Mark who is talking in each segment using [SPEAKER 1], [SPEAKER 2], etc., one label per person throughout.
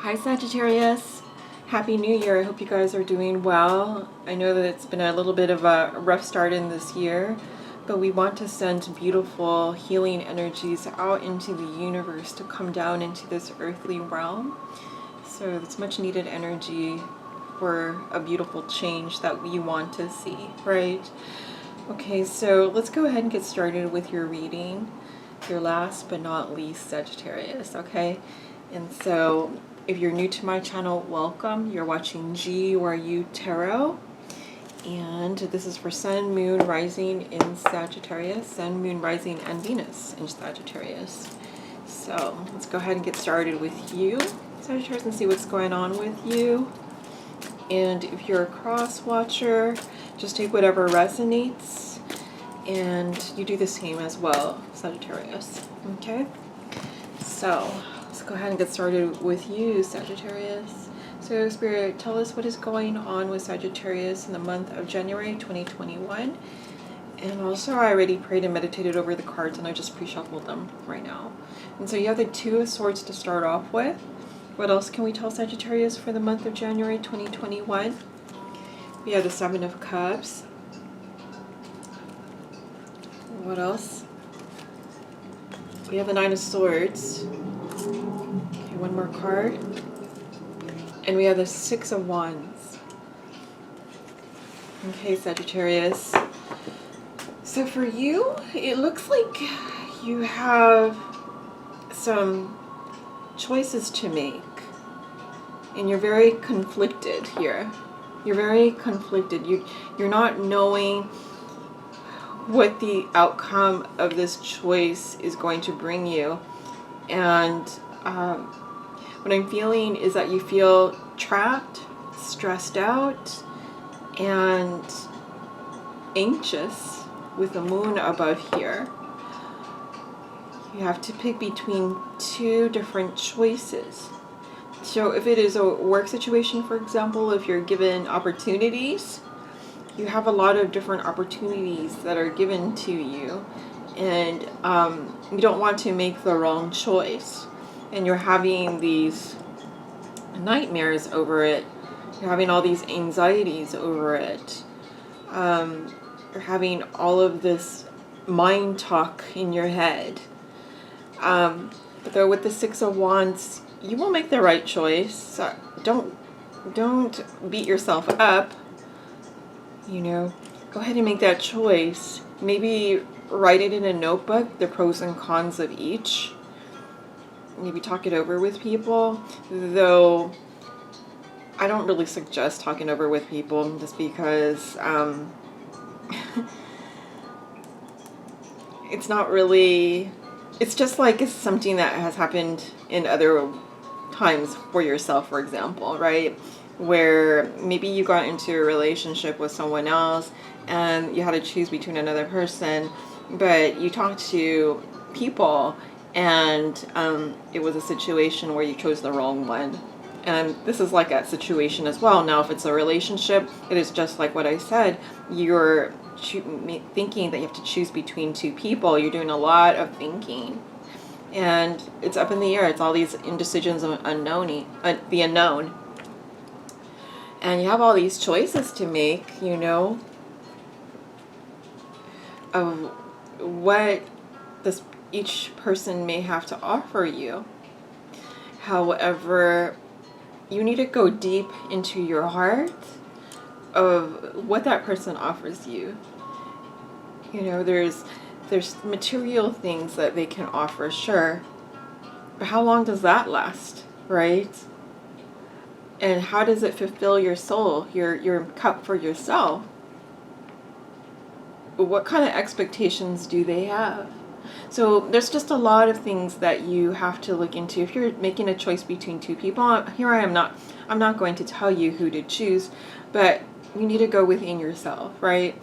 [SPEAKER 1] Hi Sagittarius, Happy New Year. I hope you guys are doing well. I know that it's been a little bit of a rough start in this year, but we want to send beautiful healing energies out into the universe to come down into this earthly realm. So it's much needed energy for a beautiful change that we want to see, right? Okay, so let's go ahead and get started with your reading. Your last but not least Sagittarius, okay? And so if you're new to my channel, welcome. You're watching GeeURU Tarot. And this is for Sun, Moon, Rising in Sagittarius, Sun, Moon, Rising, and Venus in Sagittarius. So let's go ahead and get started with you, Sagittarius, and see what's going on with you. And if you're a cross watcher, just take whatever resonates and you do the same as well, Sagittarius. Okay? So let's go ahead and get started with you, Sagittarius. So Spirit, tell us what is going on with Sagittarius in the month of January 2021. And also I already prayed and meditated over the cards and I just pre-shuffled them right now. And so you have the Two of Swords to start off with. What else can we tell Sagittarius for the month of January 2021? We have the Seven of Cups. What else? We have the Nine of Swords. Okay, one more card. And we have the Six of Wands. Okay, Sagittarius. So for you, it looks like you have some choices to make. And you're very conflicted here. You're very conflicted. You're not knowing what the outcome of this choice is going to bring you. And what I'm feeling is that you feel trapped, stressed out, and anxious with the moon above here. You have to pick between two different choices. So if it is a work situation, for example, if you're given opportunities, you have a lot of different opportunities that are given to you, and you don't want to make the wrong choice. And you're having these nightmares over it. You're having all these anxieties over it. You're having all of this mind talk in your head. But though with the Six of Wands, you will make the right choice. So don't beat yourself up. You know, go ahead and make that choice. Maybe write it in a notebook, the pros and cons of each. Maybe talk it over with people, though I don't really suggest talking over with people just because it's not really, it's just like it's something that has happened in other times for yourself, for example, right? Where maybe you got into a relationship with someone else and you had to choose between another person, but you talked to people and it was a situation where you chose the wrong one. And this is like that situation as well. Now, if it's a relationship, it is just like what I said. You're thinking that you have to choose between two people. You're doing a lot of thinking. And it's up in the air. It's all these indecisions of the unknown. And you have all these choices to make, you know, of what each person may have to offer you. However, you need to go deep into your heart of what that person offers you. You know, there's material things that they can offer, sure, but how long does that last, right? And how does it fulfill your soul, your cup for yourself? What kind of expectations do they have? So there's just a lot of things that you have to look into. If you're making a choice between two people, here I'm not going to tell you who to choose, but you need to go within yourself, right?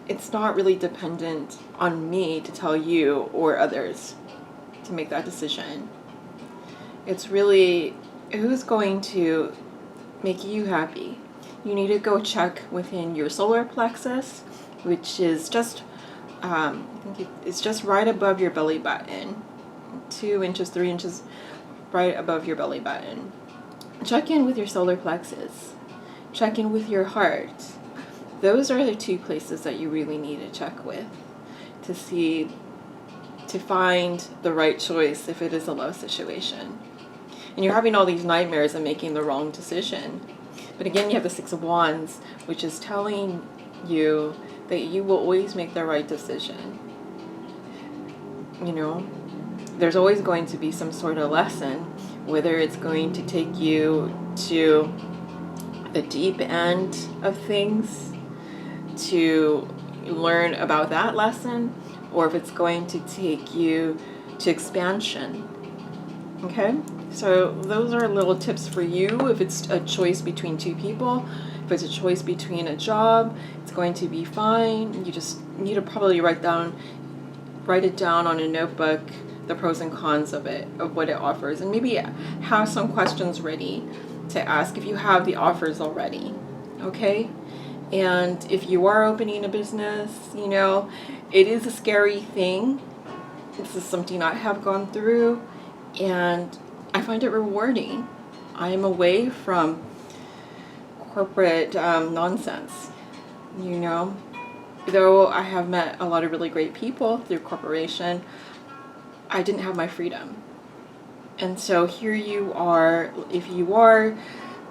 [SPEAKER 1] It's not really dependent on me to tell you or others to make that decision. It's really who's going to make you happy. You need to go check within your solar plexus, which is just I think it's just right above your belly button, 2 inches, 3 inches right above your belly button. Check in with your solar plexus. Check in with your heart. Those are the two places that you really need to check with to see, to find the right choice if it is a love situation. And you're having all these nightmares of making the wrong decision. But again, you have the Six of Wands, which is telling you that you will always make the right decision. You know, there's always going to be some sort of lesson, whether it's going to take you to the deep end of things to learn about that lesson, or if it's going to take you to expansion. Okay, so those are little tips for you. If it's a choice between two people, if it's a choice between a job, it's going to be fine. You just need to probably write it down on a notebook, the pros and cons of it, of what it offers, and maybe have some questions ready to ask if you have the offers already. Okay, and if you are opening a business, you know, it is a scary thing. This is something I have gone through, and I find it rewarding. I am away from corporate nonsense, you know. Though I have met a lot of really great people through corporation, I didn't have my freedom. And so here you are, if you are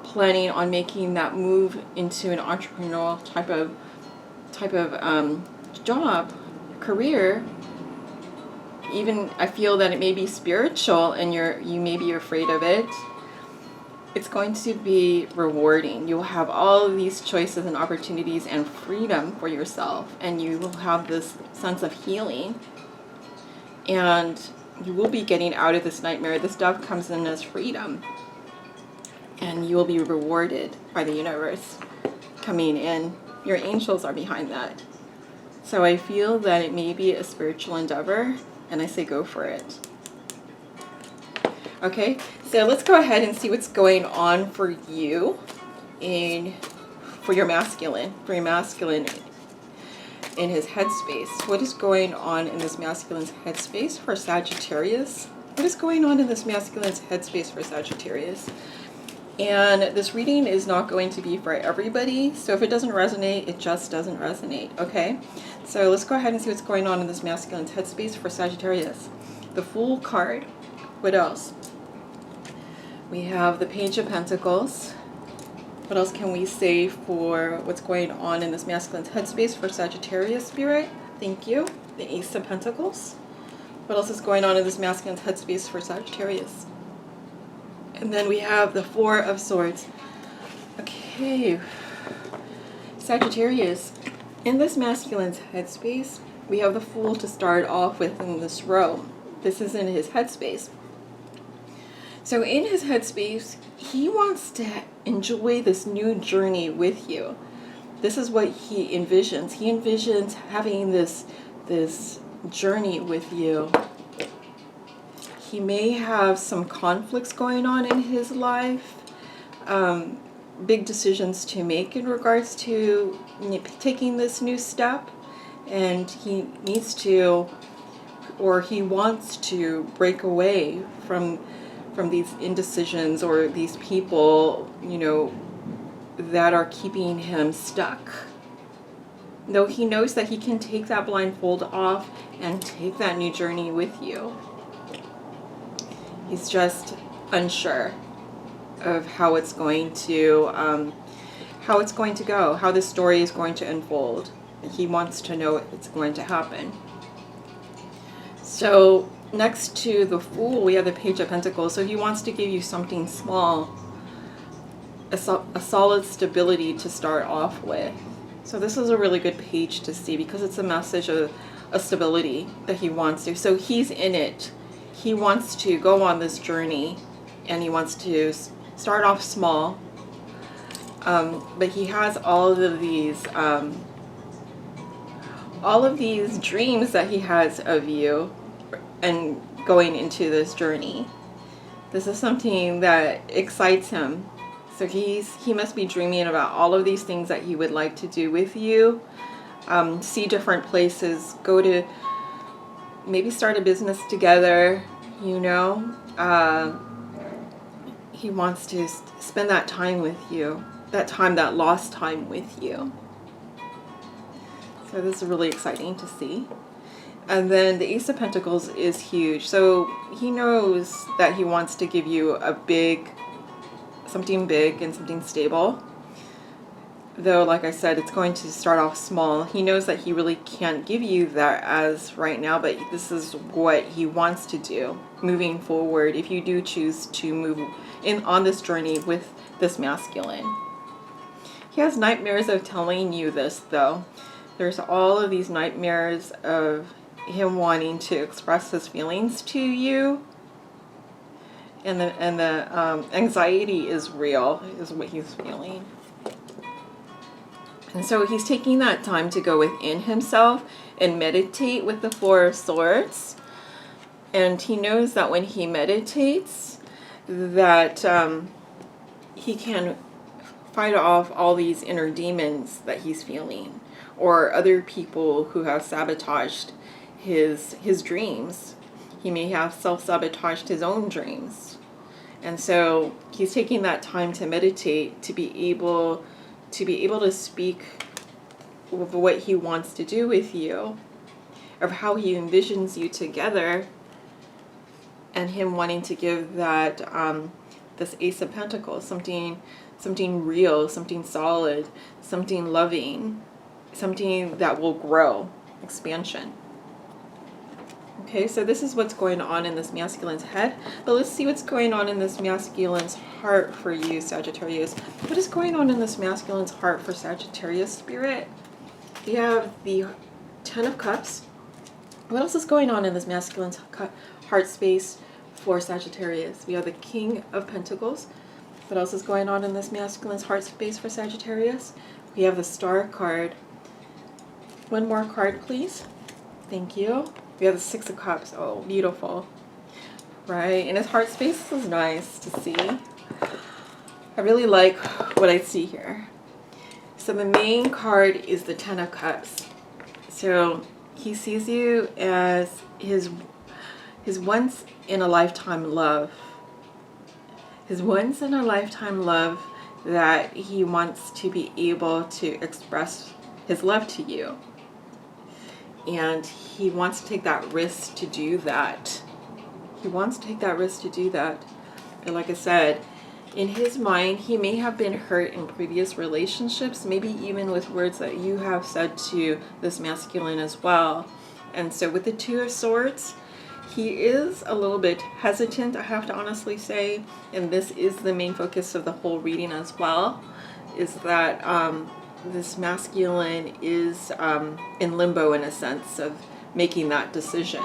[SPEAKER 1] planning on making that move into an entrepreneurial type of job, career, even I feel that it may be spiritual and you may be afraid of it, it's going to be rewarding. You'll have all of these choices and opportunities and freedom for yourself, and you will have this sense of healing, and you will be getting out of this nightmare. This dove comes in as freedom, and you will be rewarded by the universe coming in. Your angels are behind that. So I feel that it may be a spiritual endeavor, and I say go for it. Okay, so let's go ahead and see what's going on for you for your masculine in his headspace. What is going on in this masculine's headspace for Sagittarius? What is going on in this masculine's headspace for Sagittarius? And this reading is not going to be for everybody, so if it doesn't resonate, it just doesn't resonate, okay? So let's go ahead and see what's going on in this masculine's headspace for Sagittarius. The Fool card. What else? We have the Page of Pentacles. What else can we say for what's going on in this masculine's headspace for Sagittarius, Spirit? Thank you. The Ace of Pentacles. What else is going on in this masculine's headspace for Sagittarius? And then we have the Four of Swords. Okay. Sagittarius, in this masculine's headspace, we have the Fool to start off with in this row. This is in his headspace. So in his headspace, he wants to enjoy this new journey with you. This is what he envisions. He envisions having this journey with you. He may have some conflicts going on in his life, big decisions to make in regards to taking this new step, and he needs to, or he wants to break away from these indecisions or these people, you know, that are keeping him stuck. Though he knows that he can take that blindfold off and take that new journey with you. He's just unsure of how it's going to go, how this story is going to unfold. He wants to know it's going to happen. So next to the Fool, we have the Page of Pentacles. So he wants to give you something small, a solid stability to start off with. So this is a really good page to see because it's a message of a stability that he wants to. So he's in it. He wants to go on this journey, and he wants to start off small. But he has all of these dreams that he has of you and going into this journey. This is something that excites him. So he must be dreaming about all of these things that he would like to do with you. See different places, go to maybe start a business together, you know, he wants to spend that time with you, that time, that lost time with you. So this is really exciting to see. And then the Ace of Pentacles is huge. So he knows that he wants to give you something big and something stable. Though, like I said, it's going to start off small. He knows that he really can't give you that as right now, but this is what he wants to do moving forward if you do choose to move in on this journey with this masculine. He has nightmares of telling you this, though. There's all of these nightmares of him wanting to express his feelings to you, and the anxiety is real, is what he's feeling. And so he's taking that time to go within himself and meditate with the Four of Swords. And he knows that when he meditates, that he can fight off all these inner demons that he's feeling, or other people who have sabotaged his dreams. He may have self-sabotaged his own dreams. And so he's taking that time to meditate, to be able to speak of what he wants to do with you, of how he envisions you together, and him wanting to give that this Ace of Pentacles something real, something solid, something loving, something that will grow, expansion. Okay, so this is what's going on in this masculine's head. But let's see what's going on in this masculine's heart for you, Sagittarius. What is going on in this masculine's heart for Sagittarius spirit? We have the Ten of Cups. What else is going on in this masculine's heart space for Sagittarius? We have the King of Pentacles. What else is going on in this masculine's heart space for Sagittarius? We have the Star card. One more card, please. Thank you. We have the Six of Cups. Oh, beautiful. Right, in his heart space, this is nice to see. I really like what I see here. So the main card is the Ten of Cups. So he sees you as his once in a lifetime love. His once in a lifetime love that he wants to be able to express his love to you. And he wants to take that risk to do that. He wants to take that risk to do that. And like I said, in his mind, he may have been hurt in previous relationships, maybe even with words that you have said to this masculine as well. And so with the Two of Swords, he is a little bit hesitant, I have to honestly say. And this is the main focus of the whole reading as well, is that this masculine is in limbo in a sense of making that decision.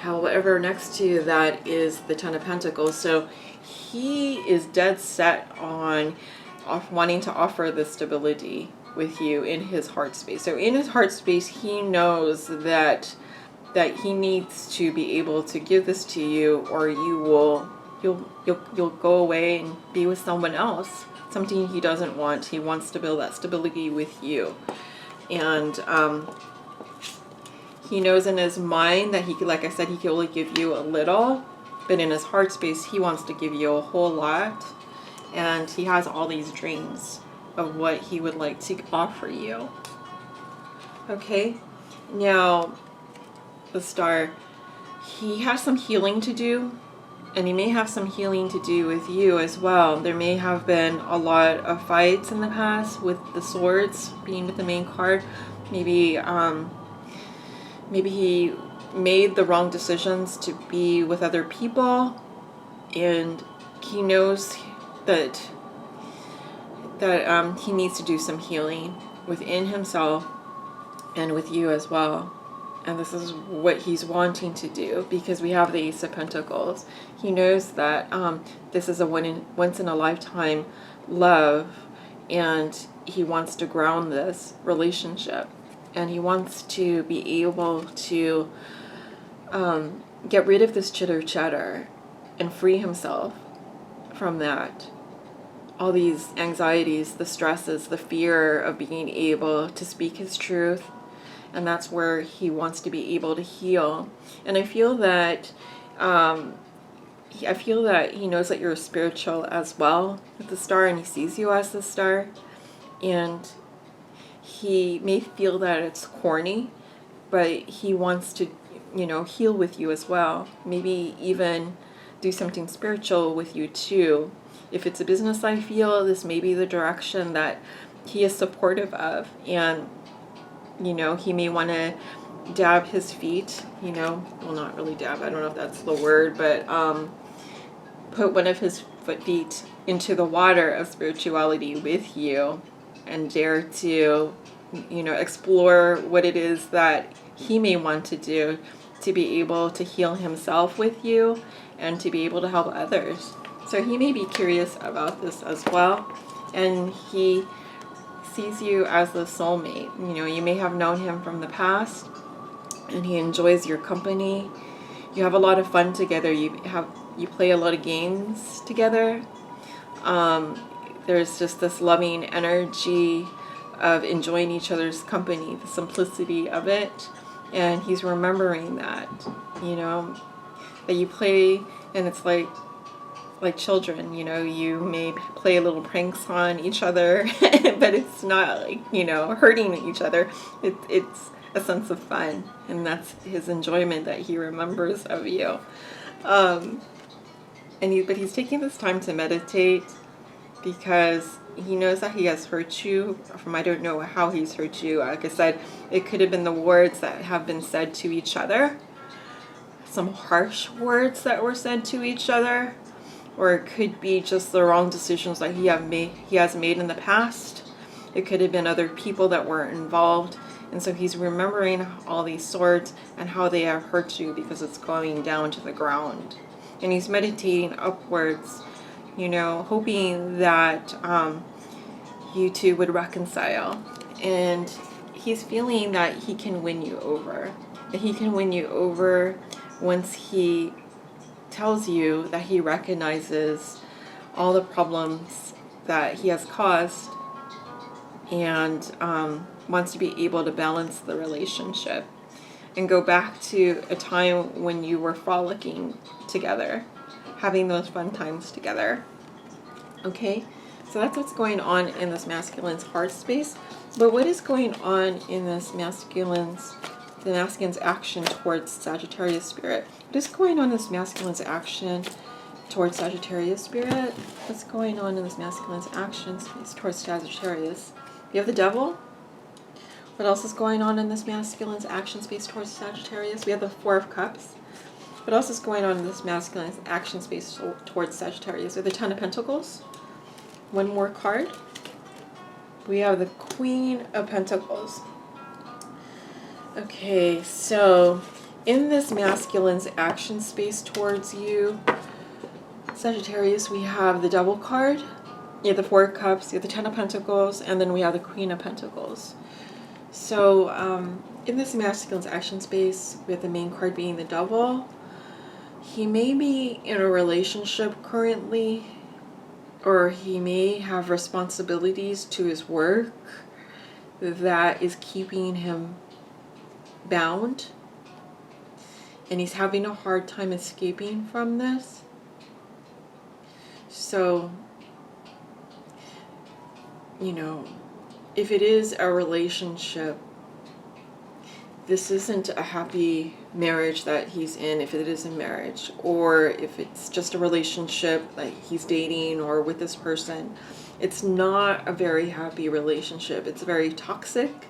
[SPEAKER 1] However, next to that is the Ten of Pentacles. So he is dead set on wanting to offer this stability with you in his heart space. So in his heart space, he knows that he needs to be able to give this to you, or you'll go away and be with someone else. Something he doesn't want. He wants to build that stability with you. And he knows in his mind that he could, like I said, he can only give you a little, but in his heart space, he wants to give you a whole lot. And he has all these dreams of what he would like to offer you. Okay, now the Star, he has some healing to do. And he may have some healing to do with you as well. There may have been a lot of fights in the past with the Swords being with the main card. Maybe maybe he made the wrong decisions to be with other people, and he knows that he needs to do some healing within himself and with you as well. And this is what he's wanting to do, because we have the Ace of Pentacles. He knows that this is a once in a lifetime love, and he wants to ground this relationship, and he wants to be able to get rid of this chitter chatter and free himself from that. All these anxieties, the stresses, the fear of being able to speak his truth. And that's where he wants to be able to heal. And I feel that I feel that he knows that you're spiritual as well with the star, and he sees you as the star. And he may feel that it's corny, but he wants to, heal with you as well. Maybe even do something spiritual with you too. If it's a business, I feel this may be the direction that he is supportive of. And, he may want to dab his feet, well, not really dab, I don't know if that's the word, but put one of his feet into the water of spirituality with you and dare to, explore what it is that he may want to do to be able to heal himself with you and to be able to help others. So he may be curious about this as well, and he sees you as the soulmate. You may have known him from the past, and he enjoys your company. You have a lot of fun together. You play a lot of games together. There's just this loving energy of enjoying each other's company, the simplicity of it. And he's remembering that, that you play, and it's like children, you may play little pranks on each other, but it's not like, hurting each other. It's a sense of fun, and that's his enjoyment that he remembers of you. But he's taking this time to meditate because he knows that he has hurt you. I don't know how he's hurt you. Like I said, it could have been the words that have been said to each other, some harsh words that were said to each other, or it could be just the wrong decisions that he has made in the past. It could have been other people that were involved. And so he's remembering all these swords and how they have hurt you because it's going down to the ground. And he's meditating upwards, hoping that you two would reconcile. And he's feeling that he can win you over. That he can win you over once he tells you that he recognizes all the problems that he has caused and wants to be able to balance the relationship and go back to a time when you were frolicking together, having those fun times together. Okay, so that's what's going on in this masculine's heart space. But what is going on in this masculine's action towards Sagittarius spirit? What is going on in this masculine's action towards Sagittarius spirit? What's going on in this masculine's action space towards Sagittarius? You have the devil. What else is going on in this masculine's action space towards Sagittarius? We have the Four of Cups. What else is going on in this masculine's action space towards Sagittarius? We have the Ten of Pentacles. One more card. We have the Queen of Pentacles. Okay, so in this masculine's action space towards you, Sagittarius, we have the Devil card. You have the Four of Cups, you have the Ten of Pentacles, and then we have the Queen of Pentacles. So in this masculine's action space, with the main card being the Devil, he may be in a relationship currently, or he may have responsibilities to his work that is keeping him bound, and he's having a hard time escaping from this. So, if it is a relationship, this isn't a happy marriage that he's in, if it is a marriage, or if it's just a relationship like he's dating or with this person, it's not a very happy relationship. It's very toxic,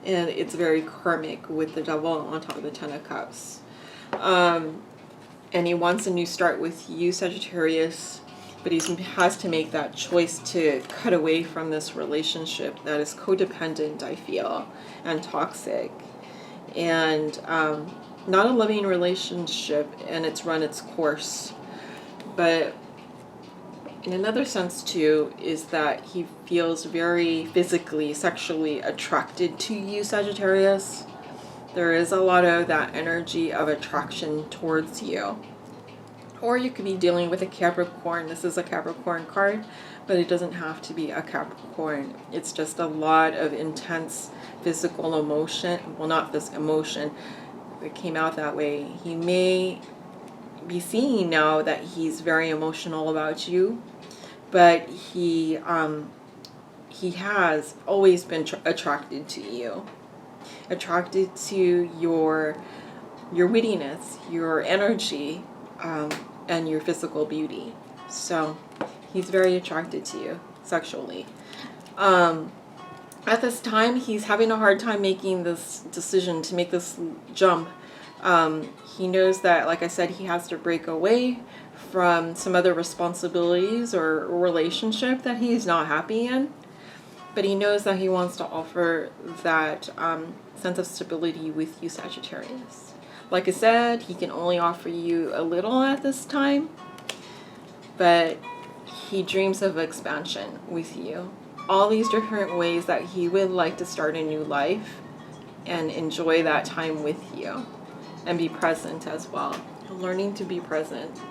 [SPEAKER 1] and it's very karmic with the Devil on top of the Ten of Cups. And he wants a new start with you, Sagittarius, but he has to make that choice to cut away from this relationship that is codependent, I feel, and toxic, and not a loving relationship, and it's run its course. But in another sense too, is that he feels very physically, sexually attracted to you, Sagittarius. There is a lot of that energy of attraction towards you. Or you could be dealing with a Capricorn. This is a Capricorn card, but it doesn't have to be a Capricorn. It's just a lot of intense physical emotion. Well, not this emotion. It came out that way. He may be seeing now that he's very emotional about you, but he has always been attracted to you, attracted to your wittiness, your energy, and your physical beauty. So he's very attracted to you sexually. At this time, he's having a hard time making this decision to make this jump. He knows that, like I said, he has to break away from some other responsibilities or relationship that he's not happy in. But he knows that he wants to offer that sense of stability with you, Sagittarius. Like I said, he can only offer you a little at this time, but he dreams of expansion with you. All these different ways that he would like to start a new life and enjoy that time with you and be present as well. Learning to be present.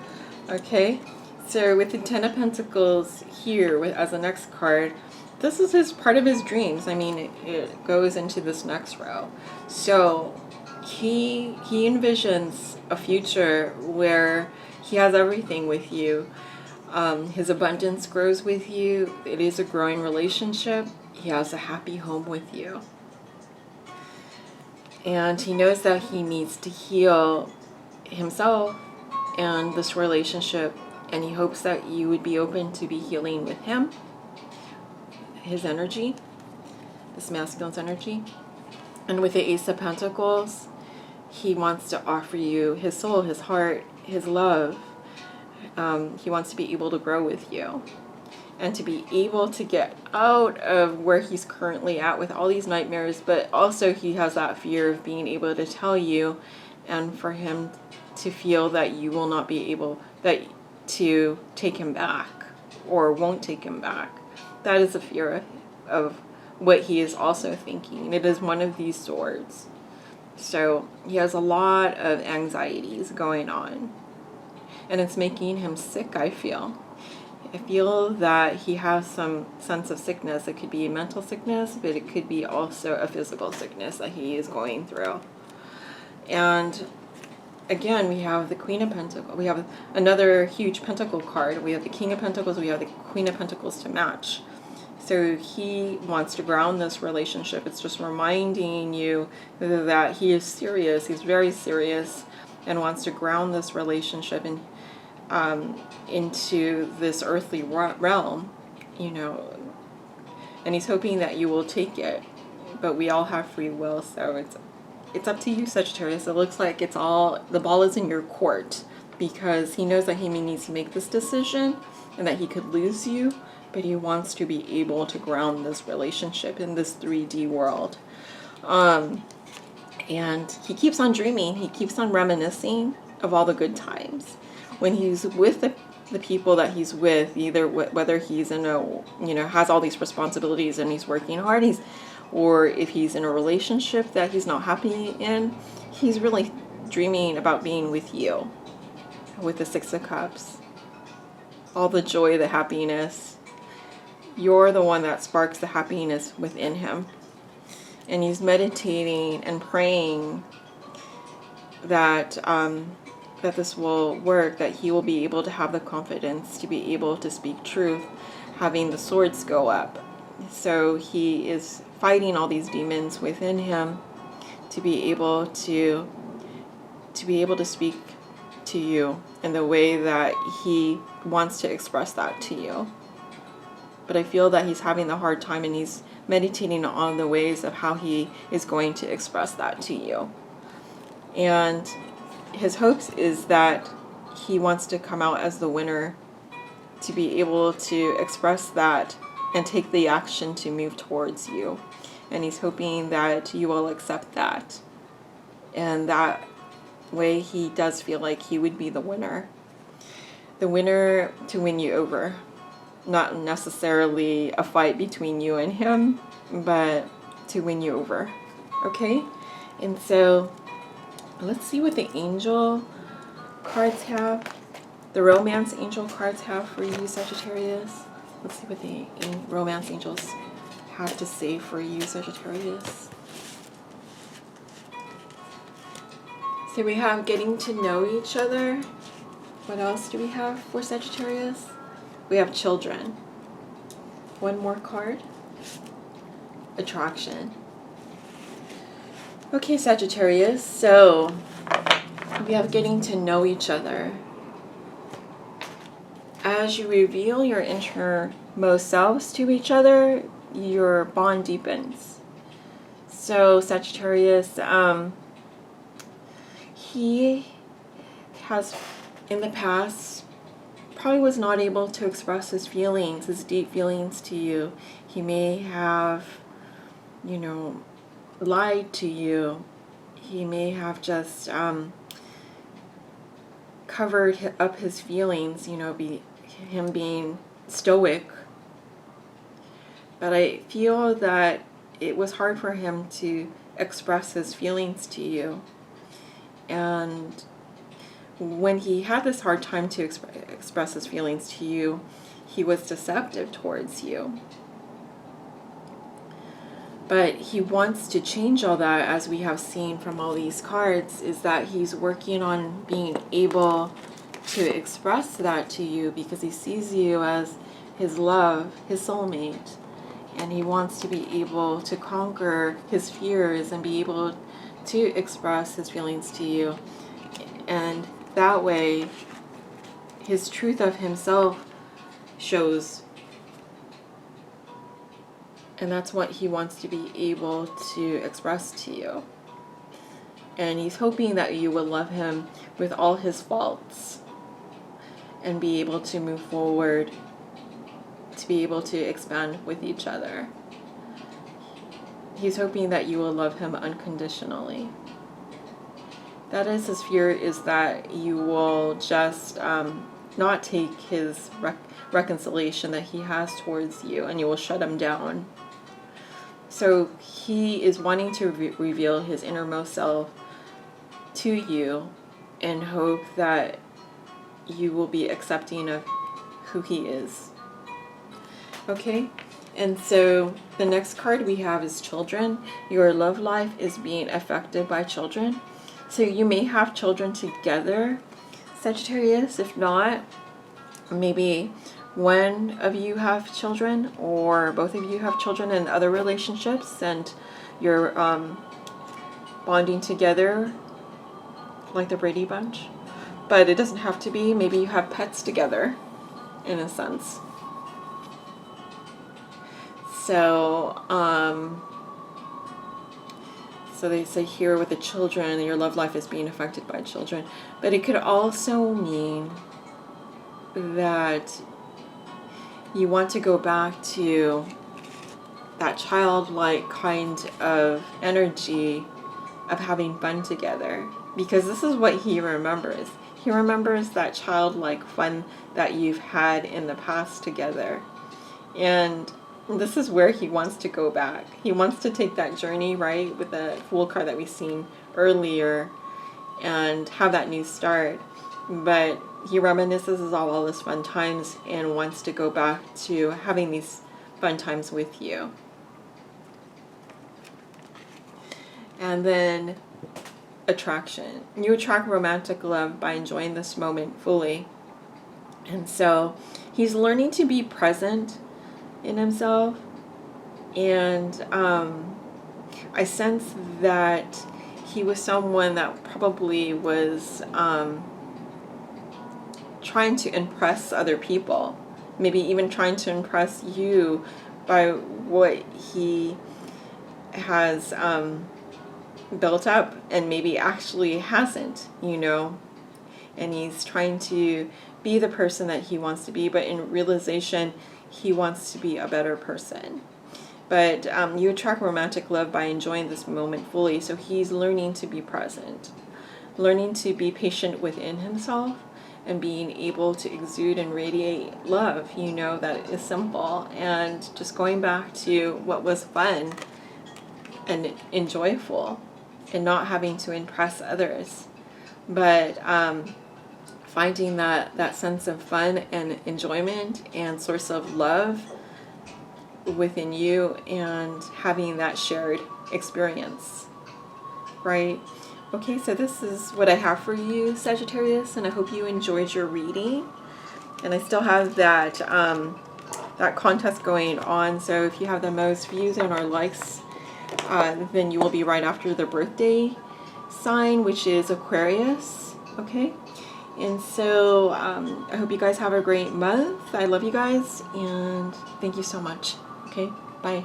[SPEAKER 1] Okay, so with the Ten of Pentacles here as the next card, this is his part of his dreams. I mean, it goes into this next row. So he envisions a future where he has everything with you. His abundance grows with you. It is a growing relationship. He has a happy home with you. And he knows that he needs to heal himself and this relationship. And he hopes that you would be open to be healing with him, his energy, this masculine's energy. And with the Ace of Pentacles, he wants to offer you his soul, his heart, his love. He wants to be able to grow with you and to be able to get out of where he's currently at with all these nightmares, but also he has that fear of being able to tell you and for him to feel that you will not be able to take him back or won't take him back. That is a fear of what he is also thinking. It is one of these swords. So he has a lot of anxieties going on. And it's making him sick, I feel. I feel that he has some sense of sickness. It could be a mental sickness, but it could be also a physical sickness that he is going through. And again, we have the Queen of Pentacles. We have another huge Pentacle card. We have the King of Pentacles. We have the Queen of Pentacles to match. So he wants to ground this relationship. It's just reminding you that he is serious. He's very serious and wants to ground this relationship into this earthly realm, you know, and he's hoping that you will take it. But we all have free will, so it's up to you, Sagittarius. It looks like it's all, the ball is in your court, because he knows that he needs to make this decision and that he could lose you, but he wants to be able to ground this relationship in this 3D world. And he keeps on dreaming. He keeps on reminiscing of all the good times. When he's with the people that he's with, either whether he's in a, you know, has all these responsibilities and he's working hard, or if he's in a relationship that he's not happy in, he's really dreaming about being with you, with the Six of Cups. All the joy, the happiness. You're the one that sparks the happiness within him. And he's meditating and praying that that this will work, that he will be able to have the confidence to be able to speak truth, having the swords go up. So he is fighting all these demons within him to be able to speak to you in the way that he wants to express that to you. But I feel that he's having the hard time, and he's meditating on the ways of how he is going to express that to you. And his hopes is that he wants to come out as the winner, to be able to express that and take the action to move towards you. And he's hoping that you will accept that. And that way he does feel like he would be the winner. The winner to win you over. Not necessarily a fight between you and him, but to win you over. Okay? And so let's see what the angel cards have. The romance angel cards have for you, Sagittarius. Let's see what the romance angels have to say for you, Sagittarius. So we have getting to know each other, What else do we have for Sagittarius? We have children. One more card. Attraction. Okay, Sagittarius, so we have getting to know each other. As you reveal your innermost selves to each other, your bond deepens. So Sagittarius, he has in the past probably was not able to express his feelings, his deep feelings to you. He may have, you know, lied to you. He may have just covered up his feelings, you know, him being stoic. But I feel that it was hard for him to express his feelings to you. And when he had this hard time to express his feelings to you, he was deceptive towards you. But he wants to change all that, as we have seen from all these cards, is that he's working on being able to express that to you, because he sees you as his love, his soulmate. And he wants to be able to conquer his fears and be able to express his feelings to you. And that way, his truth of himself shows. And that's what he wants to be able to express to you. And he's hoping that you will love him with all his faults and be able to move forward, to be able to expand with each other. He's hoping that you will love him unconditionally. That is his fear, is that you will just not take his reconciliation that he has towards you, and you will shut him down. So he is wanting to reveal his innermost self to you and hope that you will be accepting of who he is. Okay, and so the next card we have is children. Your love life is being affected by children. So you may have children together, Sagittarius. If not, maybe one of you have children, or both of you have children in other relationships, and you're bonding together like the Brady Bunch. But it doesn't have to be. Maybe you have pets together, in a sense. So, so they say here with the children, your love life is being affected by children. But it could also mean that you want to go back to that childlike kind of energy of having fun together. Because this is what he remembers. He remembers that childlike fun that you've had in the past together. And this is where he wants to go back. He wants to take that journey, right, with the Fool card that we've seen earlier, and have that new start. But he reminisces of all those fun times and wants to go back to having these fun times with you. And then attraction. You attract romantic love by enjoying this moment fully. And so he's learning to be present in himself. And I sense that he was someone that probably was trying to impress other people. Maybe even trying to impress you by what he has built up, and maybe actually hasn't, you know. And he's trying to be the person that he wants to be, but in realization, he wants to be a better person. But you attract romantic love by enjoying this moment fully. So he's learning to be present, learning to be patient within himself, and being able to exude and radiate love, you know, that is simple, and just going back to what was fun and enjoyable, and not having to impress others, but finding that sense of fun and enjoyment and source of love within you, and having that shared experience, right? Okay, so this is what I have for you, Sagittarius, and I hope you enjoyed your reading. And I still have that that contest going on, so if you have the most views and or likes, then you will be right after the birthday sign, which is Aquarius. Okay, and so I hope you guys have a great month. I love you guys, and thank you so much. Okay, bye.